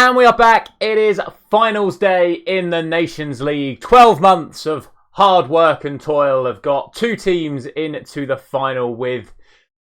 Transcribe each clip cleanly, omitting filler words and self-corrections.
And we are back. It is finals day in the Nations League. 12 months of hard work and toil have got two teams into the final with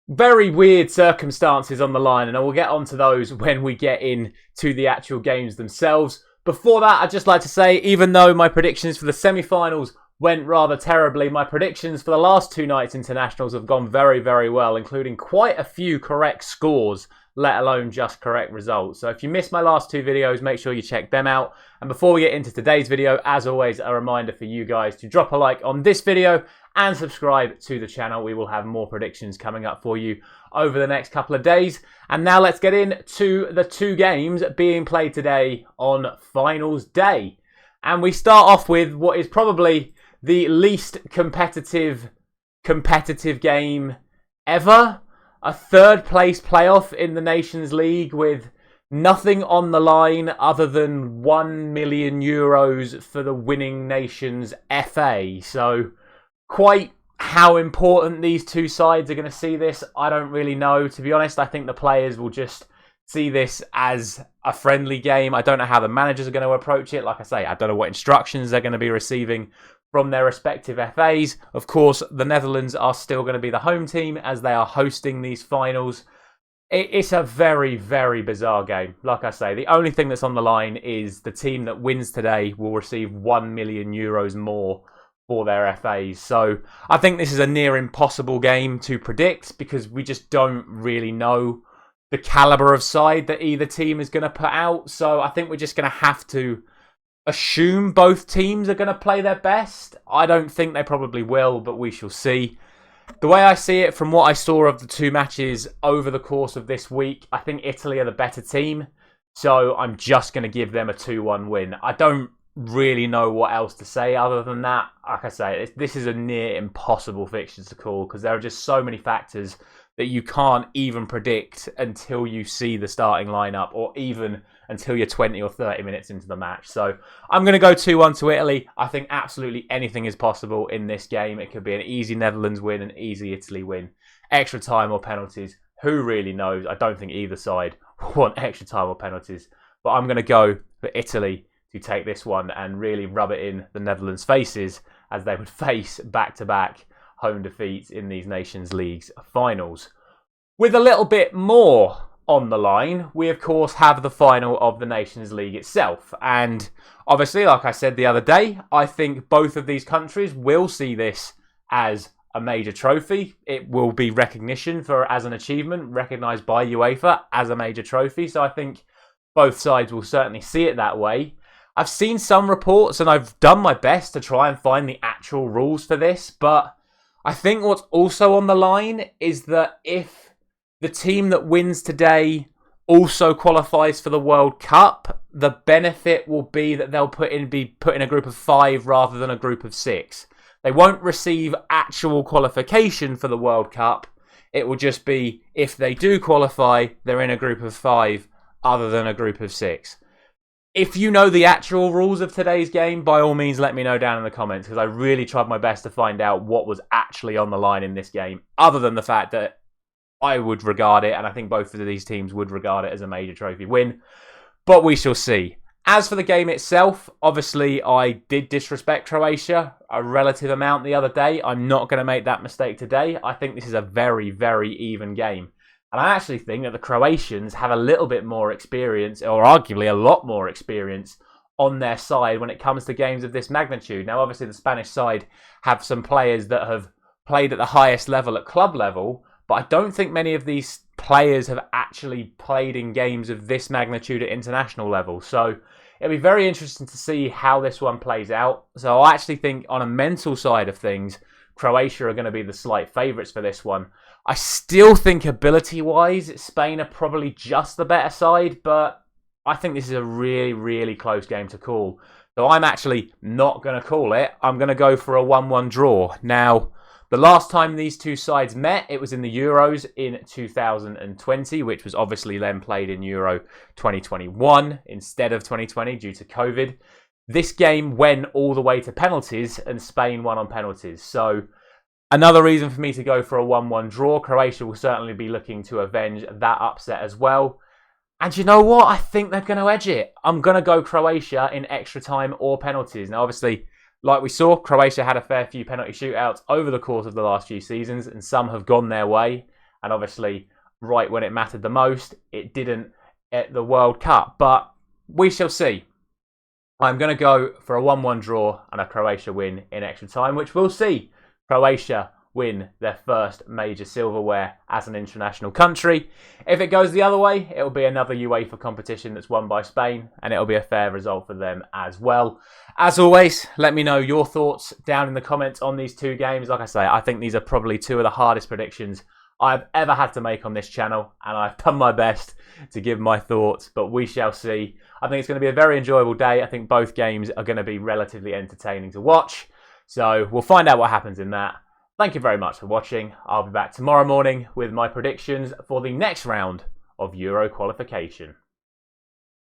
very weird circumstances on the line. And I will get onto those when we get into the actual games themselves. Before that, I'd just like to say, even though my predictions for the semi-finals went rather terribly, my predictions for the last two nights' internationals have gone very, very well, including quite a few correct scores, let alone just correct results. So if you missed my last two videos, make sure you check them out. And before we get into today's video, as always, a reminder for you guys to drop a like on this video and subscribe to the channel. We will have more predictions coming up for you over the next couple of days. And now let's get into the two games being played today on finals day. And we start off with what is probably the least competitive game ever. A third place playoff in the Nations League with nothing on the line other than €1 million for the winning nation's FA. So quite how important these two sides are going to see this, I don't really know. To be honest, I think the players will just see this as a friendly game. I don't know how the managers are going to approach it. Like I say, I don't know what instructions they're going to be receiving from their respective FAs. Of course, the Netherlands are still going to be the home team as they are hosting these finals. It's a very, very bizarre game. Like I say, the only thing that's on the line is the team that wins today will receive €1 million more for their FAs. So I think this is a near impossible game to predict because we just don't really know the caliber of side that either team is going to put out. So I think we're just going to have to assume both teams are going to play their best. I don't think they probably will, but we shall see. The way I see it, from what I saw of the two matches over the course of this week, I think Italy are the better team. So I'm just going to give them a 2-1 win. I don't really know what else to say other than that. Like I say, this is a near impossible fixture to call because there are just so many factors that you can't even predict until you see the starting lineup or even until you're 20 or 30 minutes into the match. So I'm going to go 2-1 to Italy. I think absolutely anything is possible in this game. It could be an easy Netherlands win, an easy Italy win, extra time or penalties. Who really knows? I don't think either side want extra time or penalties. But I'm going to go for Italy to take this one and really rub it in the Netherlands' faces as they would face back-to-back home defeats in these Nations Leagues finals. With a little bit more on the line, we of course have the final of the Nations League itself. And obviously, like I said the other day, I think both of these countries will see this as a major trophy. It will be recognition as an achievement, recognised by UEFA as a major trophy. So I think both sides will certainly see it that way. I've seen some reports and I've done my best to try and find the actual rules for this, but I think what's also on the line is that if the team that wins today also qualifies for the World Cup, the benefit will be that they'll be put in a group of 5 rather than a group of 6. They won't receive actual qualification for the World Cup. It will just be, if they do qualify, they're in a group of 5 other than a group of 6. If you know the actual rules of today's game, by all means let me know down in the comments because I really tried my best to find out what was actually on the line in this game, other than the fact that I would regard it, and I think both of these teams would regard it as a major trophy win. But we shall see. As for the game itself, obviously I did disrespect Croatia a relative amount the other day. I'm not going to make that mistake today. I think this is a very, very even game. And I actually think that the Croatians have a little bit more experience, or arguably a lot more experience, on their side when it comes to games of this magnitude. Now, obviously, the Spanish side have some players that have played at the highest level at club level, but I don't think many of these players have actually played in games of this magnitude at international level. So it'll be very interesting to see how this one plays out. So I actually think on a mental side of things, Croatia are going to be the slight favourites for this one. I still think ability-wise, Spain are probably just the better side, but I think this is a really, really close game to call. So I'm actually not going to call it. I'm going to go for a 1-1 draw. Now, the last time these two sides met, it was in the Euros in 2020, which was obviously then played in Euro 2021 instead of 2020 due to COVID. This game went all the way to penalties and Spain won on penalties. So another reason for me to go for a 1-1 draw. Croatia will certainly be looking to avenge that upset as well. And you know what? I think they're going to edge it. I'm going to go Croatia in extra time or penalties. Now, obviously, like we saw, Croatia had a fair few penalty shootouts over the course of the last few seasons, and some have gone their way. And obviously, right when it mattered the most, it didn't at the World Cup. But we shall see. I'm going to go for a 1-1 draw and a Croatia win in extra time, which we'll see Croatia win their first major silverware as an international country. If it goes the other way, it'll be another UEFA competition that's won by Spain, and it'll be a fair result for them as well. As always, let me know your thoughts down in the comments on these two games. Like I say, I think these are probably two of the hardest predictions I've ever had to make on this channel, and I've done my best to give my thoughts, but we shall see. I think it's going to be a very enjoyable day. I think both games are going to be relatively entertaining to watch, so we'll find out what happens in that. Thank you very much for watching. I'll be back tomorrow morning with my predictions for the next round of Euro qualification.